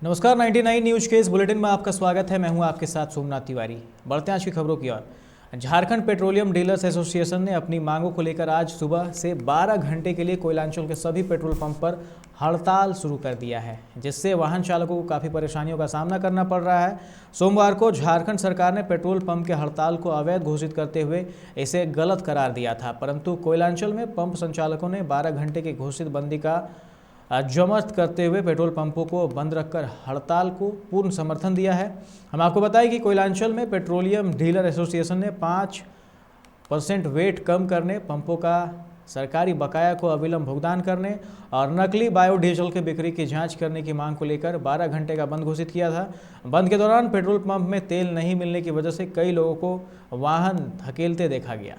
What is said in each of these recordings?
नमस्कार, 99 न्यूज के इस बुलेटिन में आपका स्वागत है। मैं हूं आपके साथ सोमनाथ तिवारी। बढ़ते हैं आज की खबरों की ओर। झारखंड पेट्रोलियम डीलर्स एसोसिएशन ने अपनी मांगों को लेकर आज सुबह से 12 घंटे के लिए कोयलांचल के सभी पेट्रोल पंप पर हड़ताल शुरू कर दिया है, जिससे वाहन चालकों को काफ़ी परेशानियों का सामना करना पड़ रहा है। सोमवार को झारखंड सरकार ने पेट्रोल पंप के हड़ताल को अवैध घोषित करते हुए इसे गलत करार दिया था, परंतु कोयलांचल में पंप संचालकों ने 12 घंटे की घोषित बंदी का जमत करते हुए पेट्रोल पंपों को बंद रखकर हड़ताल को पूर्ण समर्थन दिया है। हम आपको बताएं कि कोयलांचल में पेट्रोलियम डीलर एसोसिएशन ने 5% वेट कम करने, पंपों का सरकारी बकाया को अविलंब भुगतान करने और नकली बायोडीजल के बिक्री की जांच करने की मांग को लेकर 12 घंटे का बंद घोषित किया था। बंद के दौरान पेट्रोल पंप में तेल नहीं मिलने की वजह से कई लोगों को वाहन धकेलते देखा गया।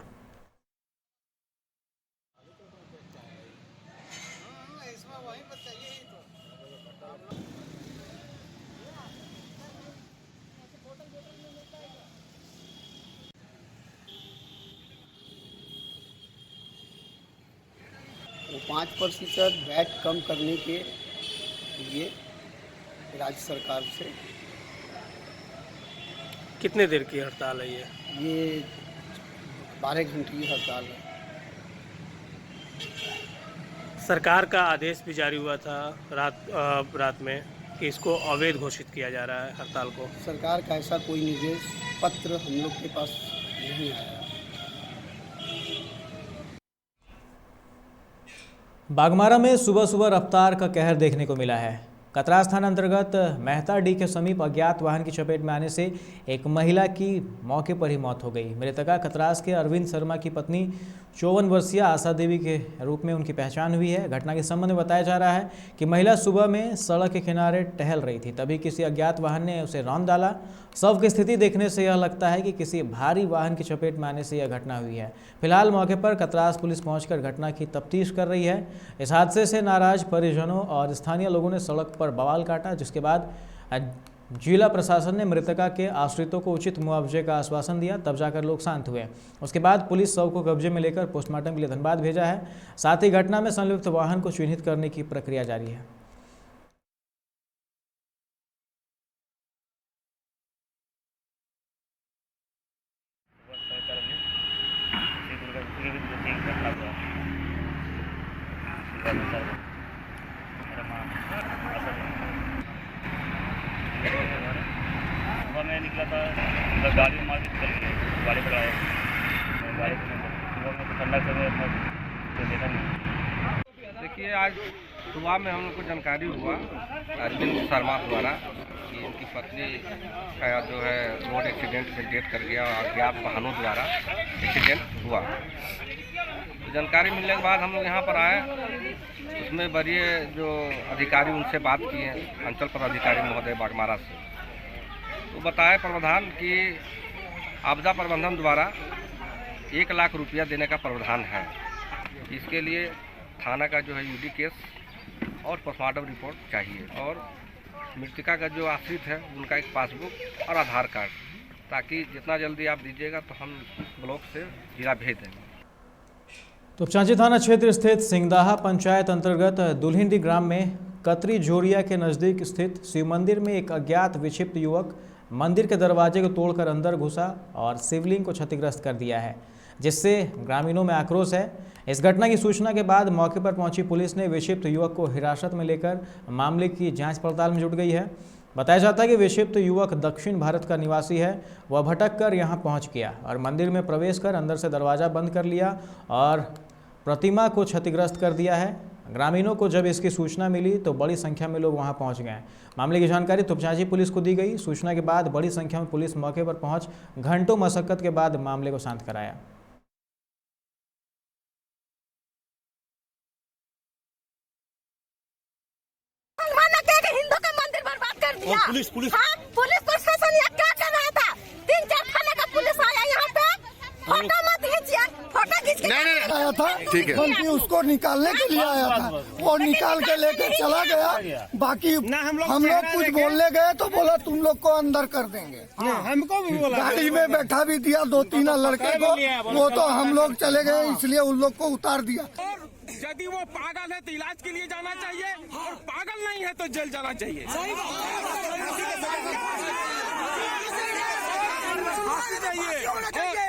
5% वैट कम करने के लिए राज्य सरकार से। कितने देर की हड़ताल है ये 12 घंटे की हड़ताल है। सरकार का आदेश भी जारी हुआ था रात में कि इसको अवैध घोषित किया जा रहा है हड़ताल को। सरकार का ऐसा कोई निर्देश पत्र हम लोग के पास नहीं आया। बागमारा में सुबह सुबह रफ्तार का कहर देखने को मिला है। कतरास थाना अंतर्गत मेहताडीह के समीप अज्ञात वाहन की चपेट में आने से एक महिला की मौके पर ही मौत हो गई। मृतका कतरास के अरविंद शर्मा की पत्नी 54 वर्षीय आशा देवी के रूप में उनकी पहचान हुई है। घटना के संबंध में बताया जा रहा है कि महिला सुबह में सड़क के किनारे टहल रही थी, तभी किसी अज्ञात वाहन ने उसे रौंद डाला। शव की स्थिति देखने से यह लगता है कि किसी भारी वाहन की चपेट में आने से यह घटना हुई है। फिलहाल मौके पर कतरास पुलिस पहुंचकर घटना की तफ्तीश कर रही है। इस हादसे से नाराज परिजनों और स्थानीय लोगों ने सड़क पर बवाल काटा, जिसके बाद जिला प्रशासन ने मृतका के आश्रितों को उचित मुआवजे का आश्वासन दिया, तब जाकर लोग शांत हुए। उसके बाद पुलिस शव को कब्जे में लेकर पोस्टमार्टम के लिए धनबाद भेजा है। साथ ही घटना में संलिप्त वाहन को चिन्हित करने की प्रक्रिया जारी है। सुबह मैं निकला था, मतलब गाड़ी मार के निकल गई, गाड़ी पर आया, गाड़ी सुबह में तो ठंडा समय था तो देखा नहीं। देखिए, आज सुबह में हम लोग को जानकारी हुआ अरविंद शर्मा द्वारा कि उनकी पत्नी का जो है रोड एक्सीडेंट से डेथ कर गया और अज्ञात वाहनों द्वारा एक्सीडेंट हुआ। तो जानकारी मिलने के बाद हम लोग यहाँ पर आए। उसमें वरीय जो अधिकारी उनसे बात किए, अंचल पदाधिकारी महोदय बागमारा से, तो बताए प्रावधान कि आपदा प्रबंधन द्वारा 1 लाख रुपया देने का प्रावधान है। इसके लिए थाना का जो है यूडी केस और पोस्टमार्टम रिपोर्ट चाहिए और मृतका का जो आश्रित है उनका एक पासबुक और आधार कार्ड, ताकि जितना जल्दी आप दीजिएगा तो हम ब्लॉक से जिला भेज देंगे। तोपचांची थाना क्षेत्र स्थित सिंगदाहा पंचायत अंतर्गत दुल्हिंडी ग्राम में कतरी जोरिया के नज़दीक स्थित शिव मंदिर में एक अज्ञात विक्षिप्त युवक मंदिर के दरवाजे को तोड़कर अंदर घुसा और शिवलिंग को क्षतिग्रस्त कर दिया है, जिससे ग्रामीणों में आक्रोश है। इस घटना की सूचना के बाद मौके पर पहुंची पुलिस ने विक्षिप्त युवक को हिरासत में लेकर मामले की जांच पड़ताल में जुट गई है। बताया जाता है कि विक्षिप्त युवक दक्षिण भारत का निवासी है। वह भटक कर यहाँ पहुँच गया और मंदिर में प्रवेश कर अंदर से दरवाज़ा बंद कर लिया और प्रतिमा को क्षतिग्रस्त कर दिया है। ग्रामीणों को जब इसकी सूचना मिली तो बड़ी संख्या में लोग वहां पहुंच गए। मामले की जानकारी तोपचांची पुलिस को दी गई। सूचना के बाद बड़ी संख्या में पुलिस मौके पर पहुंच घंटों मशक्कत के बाद मामले को शांत कराया। हिंदू का मंदिर बर्बाद कर दिया। पुलिस प्रशासन क्या कर रहा था? 3-4 थाने का पुलिस आया यहाँ पे। फोटो मत खींचिए, फोटो खींच के आया था, ठीक है, बल्कि उसको निकालने के लिए आया था। वो निकाल के लेके चला गया। बाकी हम लोग कुछ बोलने गए तो बोला तुम लोग को अंदर कर देंगे। हमको भी बोला, गाड़ी में बैठा भी दिया 2-3 लड़के को। वो तो हम लोग चले गए, इसलिए उन लोग को उतार दिया। यदि वो पागल है तो इलाज के लिए जाना चाहिए और पागल नहीं है तो जेल जाना चाहिए।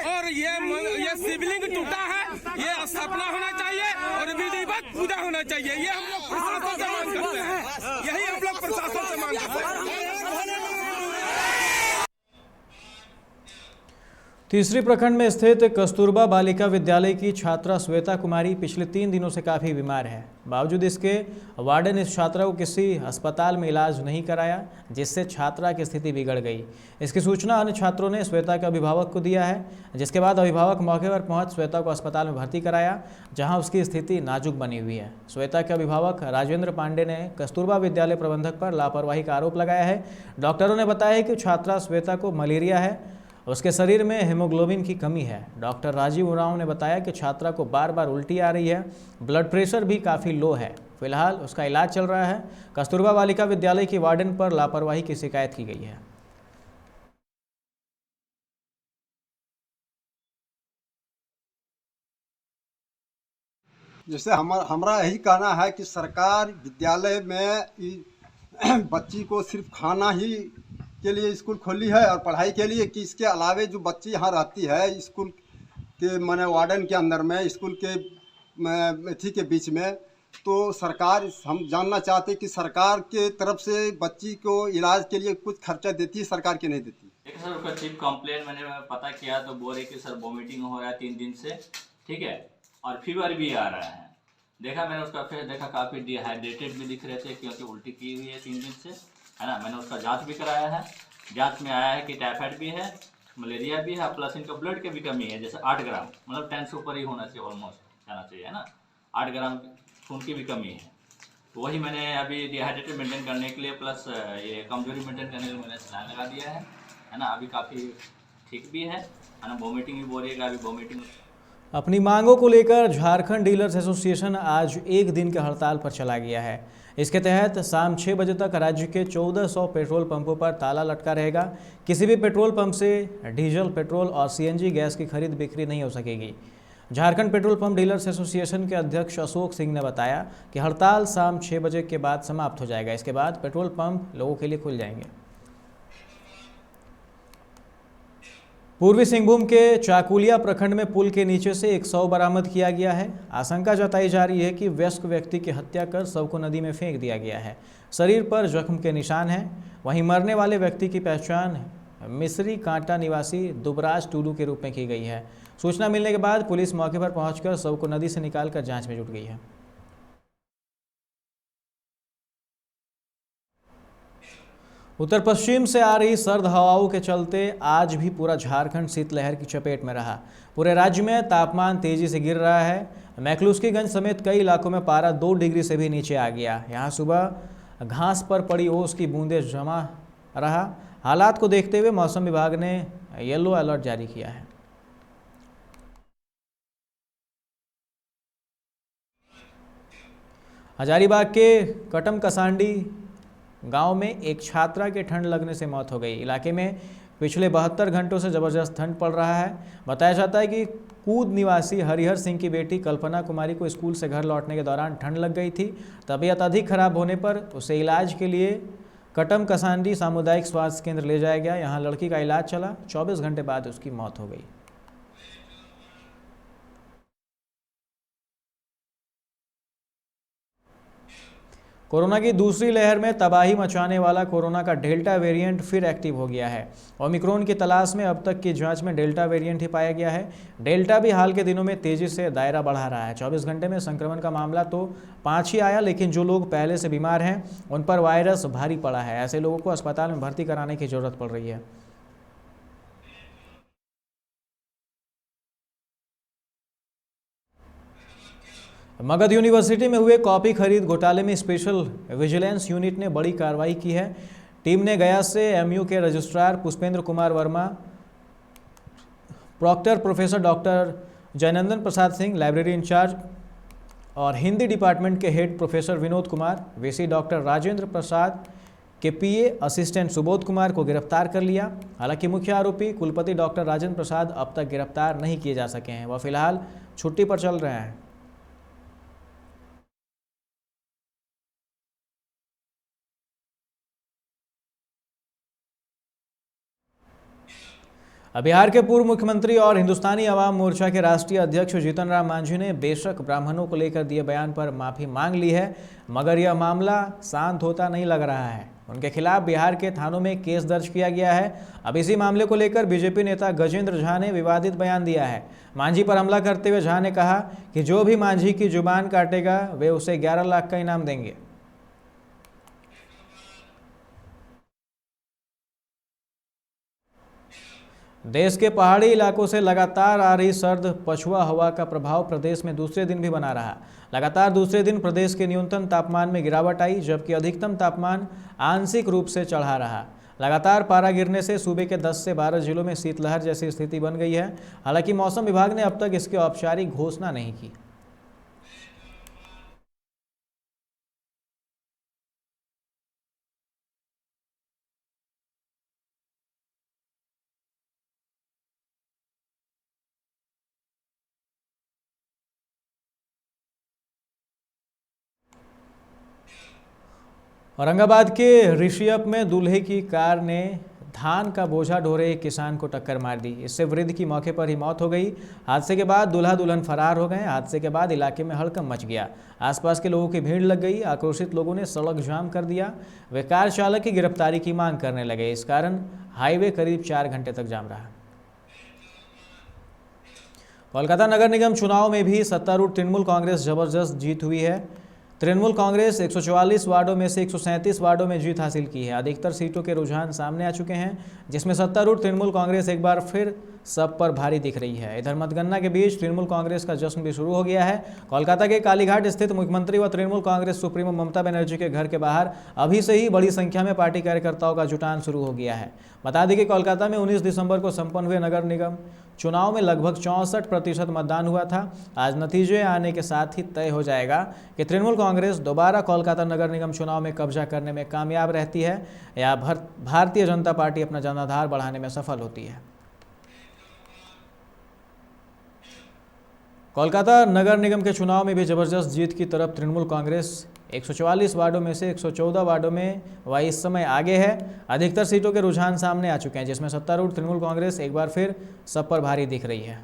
और ये शिवलिंग टूटा है, ये स्थापना होना चाहिए और विधिवत पूजा होना चाहिए। ये हम लोग प्रशासन से मांग करते हैं, यही हम लोग प्रशासन से मांग करते हैं। तीसरी प्रखंड में स्थित कस्तूरबा बालिका विद्यालय की छात्रा श्वेता कुमारी पिछले 3 दिनों से काफ़ी बीमार है। बावजूद इसके वार्डन इस छात्रा को किसी अस्पताल में इलाज नहीं कराया, जिससे छात्रा की स्थिति बिगड़ गई। इसकी सूचना अन्य छात्रों ने श्वेता के अभिभावक को दिया है, जिसके बाद अभिभावक मौके पर पहुंच श्वेता को अस्पताल में भर्ती कराया, जहां उसकी स्थिति नाजुक बनी हुई है। श्वेता के अभिभावक राजेंद्र पांडे ने कस्तूरबा विद्यालय प्रबंधक पर लापरवाही का आरोप लगाया है। डॉक्टरों ने बताया कि छात्रा श्वेता को मलेरिया है, उसके शरीर में हीमोग्लोबिन की कमी है। डॉक्टर राजीव उरांव ने बताया कि छात्रा को बार बार उल्टी आ रही है, ब्लड प्रेशर भी काफ़ी लो है। फिलहाल उसका इलाज चल रहा है। कस्तूरबा बालिका विद्यालय की वार्डन पर लापरवाही की शिकायत की गई है। जैसे हमारा यही कहना है कि सरकार विद्यालय में बच्ची को सिर्फ खाना ही के लिए स्कूल खोली है और पढ़ाई के लिए, कि इसके अलावे जो बच्ची यहाँ रहती है स्कूल के माने वार्डन के अंदर में, स्कूल के मेथी के बीच में, तो सरकार, हम जानना चाहते कि सरकार के तरफ से बच्ची को इलाज के लिए कुछ खर्चा देती है, सरकार की नहीं देती। देखिए सर, उसका चीफ कंप्लेंट मैंने पता किया तो बोल रहे कि सर वॉमिटिंग हो रहा है 3 दिन से, ठीक है, और फीवर भी आ रहा है। देखा मैंने उसका फेस देखा, काफ़ी डिहाइड्रेटेड भी दिख रहे थे क्योंकि उल्टी की हुई है 3 दिन से, है ना। मैंने उसका जांच भी कराया है, जांच में आया है कि टाइफाइड भी है, मलेरिया भी है, प्लस इनका ब्लड की भी कमी है। जैसे 8 ग्राम, मतलब 10 से ऊपर ही होना चाहिए, ऑलमोस्ट जाना चाहिए, है ना। 8 ग्राम खून की भी कमी है। तो वही मैंने अभी डिहाइड्रेटेड मेंटेन करने के लिए, प्लस ये कमजोरी मेंटेन करने के लिए मैंने सलाइन लगा दिया है ना। अभी काफ़ी ठीक भी है ना। वॉमिटिंग भी बोल रही है, अभी वॉमिटिंग। अपनी मांगों को लेकर झारखंड डीलर्स एसोसिएशन आज 1 दिन के हड़ताल पर चला गया है। इसके तहत शाम 6 बजे तक राज्य के 1400 पेट्रोल पंपों पर ताला लटका रहेगा। किसी भी पेट्रोल पंप से डीजल, पेट्रोल और सीएनजी गैस की खरीद बिक्री नहीं हो सकेगी। Jharkhand petrol pump dealers association के अध्यक्ष अशोक सिंह ने बताया कि हड़ताल शाम 6 बजे के बाद समाप्त हो जाएगा। इसके बाद पेट्रोल पंप लोगों के लिए खुल जाएंगे। पूर्वी सिंहभूम के चाकुलिया प्रखंड में पुल के नीचे से एक शव बरामद किया गया है। आशंका जताई जा रही है कि वयस्क व्यक्ति की हत्या कर शव को नदी में फेंक दिया गया है। शरीर पर जख्म के निशान हैं। वहीं मरने वाले व्यक्ति की पहचान मिस्री कांटा निवासी दुबराज टूडू के रूप में की गई है। सूचना मिलने के बाद पुलिस मौके पर पहुंचकर शव को नदी से निकालकर जांच में जुट गई है। उत्तर पश्चिम से आ रही सर्द हवाओं के चलते आज भी पूरा झारखंड शीतलहर की चपेट में रहा। पूरे राज्य में तापमान तेजी से गिर रहा है। मैक्लुस्कीगंज समेत कई इलाकों में पारा 2 डिग्री से भी नीचे आ गया। यहां सुबह घास पर पड़ी ओस की बूंदें जमा रहा। हालात को देखते हुए मौसम विभाग ने येलो अलर्ट जारी किया है। हजारीबाग के कटम कसांडी गांव में एक छात्रा के ठंड लगने से मौत हो गई। इलाके में पिछले 72 घंटों से ज़बरदस्त ठंड पड़ रहा है। बताया जाता है कि कूद निवासी हरिहर सिंह की बेटी कल्पना कुमारी को स्कूल से घर लौटने के दौरान ठंड लग गई थी। तबीयत अधिक खराब होने पर उसे इलाज के लिए कटम कसांडी सामुदायिक स्वास्थ्य केंद्र ले जाया गया। यहाँ लड़की का इलाज चला। 24 घंटे बाद उसकी मौत हो गई। कोरोना की दूसरी लहर में तबाही मचाने वाला कोरोना का डेल्टा वेरिएंट फिर एक्टिव हो गया है। ओमिक्रॉन की तलाश में अब तक की जांच में डेल्टा वेरिएंट ही पाया गया है। डेल्टा भी हाल के दिनों में तेजी से दायरा बढ़ा रहा है। 24 घंटे में संक्रमण का मामला तो 5 ही आया, लेकिन जो लोग पहले से बीमार हैं उन पर वायरस भारी पड़ा है। ऐसे लोगों को अस्पताल में भर्ती कराने की जरूरत पड़ रही है। मगध यूनिवर्सिटी में हुए कॉपी खरीद घोटाले में स्पेशल विजिलेंस यूनिट ने बड़ी कार्रवाई की है। टीम ने गया से एमयू के registrar Pushpendra Kumar Verma, proctor professor doctor Jainandan Prasad Singh, library incharge और हिंदी डिपार्टमेंट के head professor Vinod Kumar, VC doctor Rajendra Prasad के पीए असिस्टेंट सुबोध कुमार को गिरफ्तार कर लिया। हालांकि मुख्य आरोपी कुलपति डॉक्टर राजेंद्र प्रसाद अब तक गिरफ्तार नहीं किए जा सके हैं। वह फिलहाल छुट्टी पर चल रहे हैं। बिहार के पूर्व मुख्यमंत्री और हिंदुस्तानी अवाम मोर्चा के राष्ट्रीय अध्यक्ष जीतन राम मांझी ने बेशक ब्राह्मणों को लेकर दिए बयान पर माफ़ी मांग ली है, मगर यह मामला शांत होता नहीं लग रहा है। उनके खिलाफ बिहार के थानों में केस दर्ज किया गया है। अब इसी मामले को लेकर बीजेपी नेता गजेंद्र झा ने विवादित बयान दिया है। मांझी पर हमला करते हुए झा ने कहा कि जो भी मांझी की जुबान काटेगा वे उसे 11 लाख का इनाम देंगे। देश के पहाड़ी इलाकों से लगातार आ रही सर्द पछुआ हवा का प्रभाव प्रदेश में दूसरे दिन भी बना रहा। लगातार दूसरे दिन प्रदेश के न्यूनतम तापमान में गिरावट आई, जबकि अधिकतम तापमान आंशिक रूप से चढ़ा रहा। लगातार पारा गिरने से सूबे के 10 से 12 जिलों में शीतलहर जैसी स्थिति बन गई है। हालांकि मौसम विभाग ने अब तक इसकी औपचारिक घोषणा नहीं की। औरंगाबाद के ऋषियप में दूल्हे की कार ने धान का बोझा ढो रहे एक किसान को टक्कर मार दी। इससे वृद्ध की मौके पर ही मौत हो गई। हादसे के बाद दूल्हा दुल्हन फरार हो गए। हादसे के बाद इलाके में हड़कंप मच गया। आसपास के लोगों की भीड़ लग गई। आक्रोशित लोगों ने सड़क जाम कर दिया। वे कार चालक की गिरफ्तारी की मांग करने लगे। इस कारण हाईवे करीब 4 घंटे तक जाम रहा। कोलकाता नगर निगम चुनाव में भी सत्तारूढ़ तृणमूल कांग्रेस जबरदस्त जीत हुई है। तृणमूल कांग्रेस 144 वार्डों में से 137 वार्डों में जीत हासिल की है। अधिकतर सीटों के रुझान सामने आ चुके हैं, जिसमें सत्तारूढ़ तृणमूल कांग्रेस एक बार फिर सब पर भारी दिख रही है। इधर मतगणना के बीच तृणमूल कांग्रेस का जश्न भी शुरू हो गया है। कोलकाता के कालीघाट स्थित मुख्यमंत्री व तृणमूल कांग्रेस सुप्रीमो ममता बनर्जी के घर के बाहर अभी से ही बड़ी संख्या में पार्टी कार्यकर्ताओं का जुटान शुरू हो गया है। बता दें कि कोलकाता में 19 दिसंबर को संपन्न हुए नगर निगम चुनाव में लगभग 64% मतदान हुआ था। आज नतीजे आने के साथ ही तय हो जाएगा कि तृणमूल कांग्रेस दोबारा कोलकाता नगर निगम चुनाव में कब्जा करने में कामयाब रहती है या भारतीय जनता पार्टी अपना जनाधार बढ़ाने में सफल होती है। कोलकाता नगर निगम के चुनाव में भी जबरदस्त जीत की तरफ तृणमूल कांग्रेस 144 वार्डों में से 114 वार्डों में वह इस समय आगे है। अधिकतर सीटों के रुझान सामने आ चुके हैं, जिसमें सत्तारूढ़ तृणमूल कांग्रेस एक बार फिर सब पर भारी दिख रही है।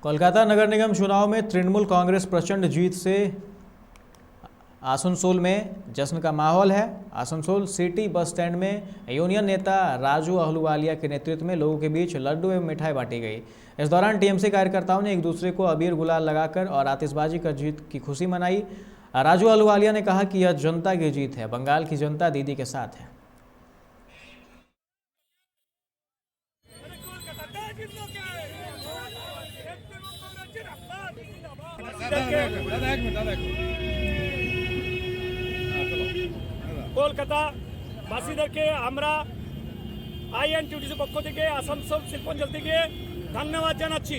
कोलकाता नगर निगम चुनाव में तृणमूल कांग्रेस प्रचंड जीत से आसनसोल में जश्न का माहौल है। आसनसोल सिटी बस स्टैंड में यूनियन नेता राजू अहलूवालिया के नेतृत्व में लोगों के बीच लड्डू एवं मिठाई बांटी गई। इस दौरान टीएमसी कार्यकर्ताओं ने एक दूसरे को अबीर गुलाल लगाकर और आतिशबाजी कर जीत की खुशी मनाई। राजू अहलूवालिया ने कहा कि यह जनता की जीत है, बंगाल की जनता दीदी के साथ है। কলকাতা বাসীদেরকে আমরা আইএনটিউসি পক্ষ থেকে আসানসোল শিল্পাঞ্চল থেকে ধন্যবাদ জানাচ্ছি।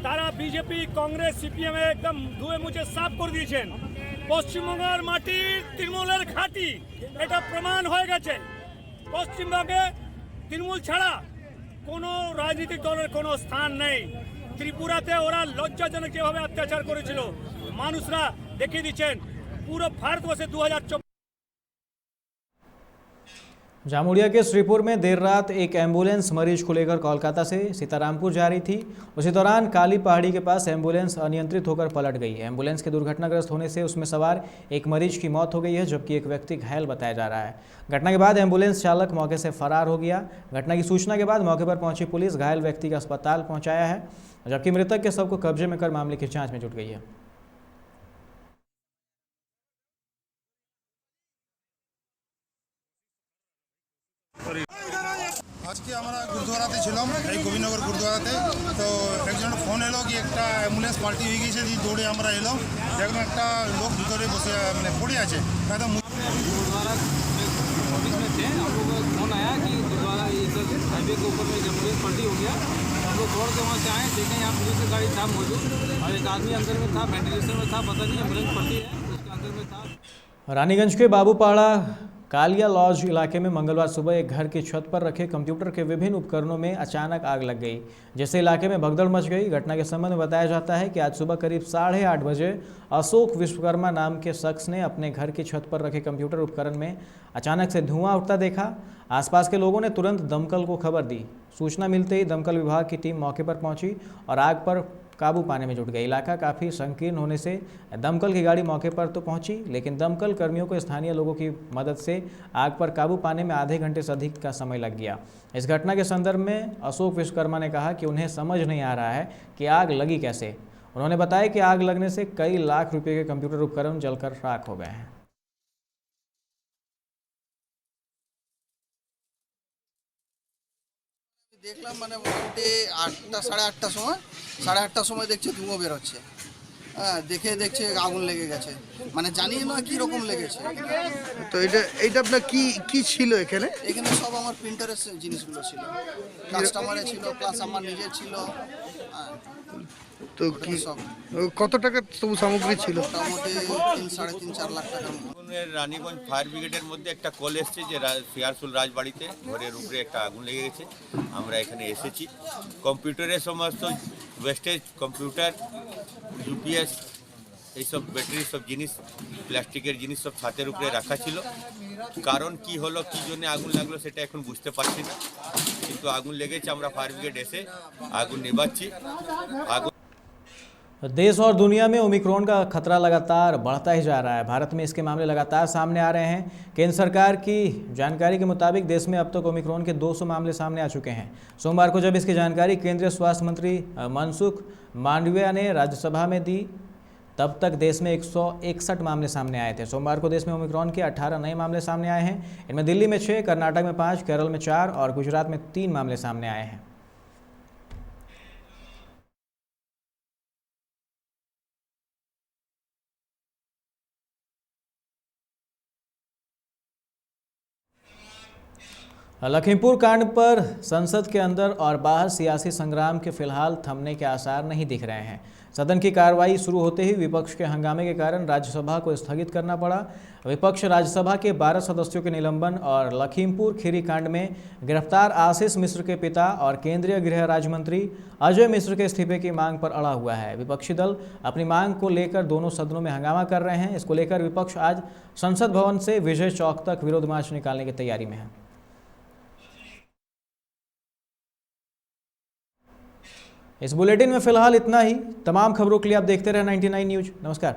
তারা বিজেপি কংগ্রেস সিপিএম একদম ধুয়ে মুছে সাফ করে দিয়েছেন। পশ্চিমবঙ্গের মাটির তৃণমূলের ঘাঁটি এটা প্রমাণ হয়ে গেছে। পশ্চিমবঙ্গে তৃণমূল ছাড়া কোনো রাজনৈতিক দলের কোনো স্থান নেই। ত্রিপুরাতে ওরা লজ্জাজনক যেভাবে অত্যাচার করেছিল মানুষরা দেখিয়ে দিচ্ছেন। পুরো ভারতবর্ষে 2024। जामुड़िया के श्रीपुर में देर रात एक एम्बुलेंस मरीज को लेकर कोलकाता से सीतारामपुर जा रही थी। उसी दौरान काली पहाड़ी के पास एम्बुलेंस अनियंत्रित होकर पलट गई। एम्बुलेंस के दुर्घटनाग्रस्त होने से उसमें सवार एक मरीज की मौत हो गई है, जबकि एक व्यक्ति घायल बताया जा रहा है। घटना के बाद एम्बुलेंस चालक मौके से फरार हो गया। घटना की सूचना के बाद मौके पर पहुंची पुलिस घायल व्यक्ति का अस्पताल पहुँचाया है, जबकि मृतक के शव को कब्जे में कर मामले की जाँच में जुट गई है। আজকে আমরা গুরুদ্বারাতে ছিলাম, এই গোবিন্দনগর গুরুদ্বারাতে। তো একজন ফোন এলো কি একটা অ্যাম্বুলেন্স পাল্টি হয়ে গেছে। দৌড়ে আমরা এলাম, দেখলাম একটা লোক ভিতরে বসে মানে পড়ে আছে। একদম गुरुद्वारा ऑफिस में थे, हम लोग को फोन आया कि गुरुद्वारा इधर हाईवे के ऊपर में एम्बुलेंस पलटी हो गया। हम लोग दौड़ के वहाँ से आए, देखें यहाँ पुलिस की गाड़ी था मौजूद और एक आदमी अंदर में था, वेंटिलेशन में था, पता नहीं एम्बुलेंस पलटी है उसके अंदर में था। रानीगंज के बाबूपाड़ा कालिया लॉज इलाके में मंगलवार सुबह एक घर की छत पर रखे कंप्यूटर के विभिन्न उपकरणों में अचानक आग लग गई, जिससे इलाके में भगदड़ मच गई। घटना के संबंध में बताया जाता है कि आज सुबह करीब 8:30 बजे अशोक विश्वकर्मा नाम के शख्स ने अपने घर की छत पर रखे कंप्यूटर उपकरण में अचानक से धुआं उठता देखा। आसपास के लोगों ने तुरंत दमकल को खबर दी। सूचना मिलते ही दमकल विभाग की टीम मौके पर पहुंची और आग पर काबू पाने में जुट गई। इलाका काफ़ी संकीर्ण होने से दमकल की गाड़ी मौके पर तो पहुंची, लेकिन दमकल कर्मियों को स्थानीय लोगों की मदद से आग पर काबू पाने में आधे घंटे से अधिक का समय लग गया। इस घटना के संदर्भ में अशोक विश्वकर्मा ने कहा कि उन्हें समझ नहीं आ रहा है कि आग लगी कैसे। उन्होंने बताया कि आग लगने से कई लाख रुपये के कंप्यूटर उपकरण जलकर राख हो गए हैं। দেখলাম মানে মোটামুটি 8টা 8:30 সময় 8:30 সময় দেখছি ধুঁয়ো বের হচ্ছে। হ্যাঁ, দেখছে আগুন লেগে গেছে, মানে জানি না কি রকম লেগেছে। তো এটা আপনার কি ছিল এখানে? এখানে সব আমার প্রিন্টারের জিনিসগুলো ছিল, কাস্টমারের ছিল, প্লাস আমার নিজের ছিল। তো কি কত টাকা সব সামগ্রী ছিল? মোটামুটি 3-4.5 লাখ টাকার মতো। রানীগঞ্জ ফায়ার ব্রিগেডের মধ্যে একটা কল এসছে যে সিয়ারসুল রাজবাড়িতে ঘরের উপরে একটা আগুন লেগে গেছে। আমরা এখানে এসেছি। কম্পিউটারের সমস্ত ওয়েস্টেজ, কম্পিউটার, ইউপিএস, এইসব ব্যাটারি, সব জিনিস, প্লাস্টিকের জিনিস সব ছাদের উপরে রাখা ছিল। কারণ কি হলো, কি জন্য আগুন লাগলো সেটা এখন বুঝতে পারছি না, কিন্তু আগুন লেগেছে। আমরা ফায়ার ব্রিগেড এসে আগুন নেভাচ্ছি। देश और दुनिया में ओमिक्रॉन का खतरा लगातार बढ़ता ही जा रहा है। भारत में इसके मामले लगातार सामने आ रहे हैं। केंद्र सरकार की जानकारी के मुताबिक देश में अब तक ओमिक्रॉन के 200 मामले सामने आ चुके हैं। सोमवार को जब इसकी जानकारी केंद्रीय स्वास्थ्य मंत्री मनसुख मांडविया ने राज्यसभा में दी, तब तक देश में 161 मामले सामने आए थे। सोमवार को देश में ओमिक्रॉन के 18 नए मामले सामने आए हैं। इनमें दिल्ली में 6, कर्नाटक में 5, केरल में 4 और गुजरात में 3 मामले सामने आए हैं। लखीमपुर कांड पर संसद के अंदर और बाहर सियासी संग्राम के फिलहाल थमने के आसार नहीं दिख रहे हैं। सदन की कार्रवाई शुरू होते ही विपक्ष के हंगामे के कारण राज्यसभा को स्थगित करना पड़ा। विपक्ष राज्यसभा के 12 सदस्यों के निलंबन और लखीमपुर खीरी कांड में गिरफ्तार आशीष मिश्र के पिता और केंद्रीय गृह राज्य मंत्री अजय मिश्र के इस्तीफे की मांग पर अड़ा हुआ है। विपक्षी दल अपनी मांग को लेकर दोनों सदनों में हंगामा कर रहे हैं। इसको लेकर विपक्ष आज संसद भवन से विजय चौक तक विरोध मार्च निकालने की तैयारी में है। इस बुलेटिन में फिलहाल इतना ही। तमाम खबरों के लिए आप देखते रहे 99 न्यूज़। नमस्कार।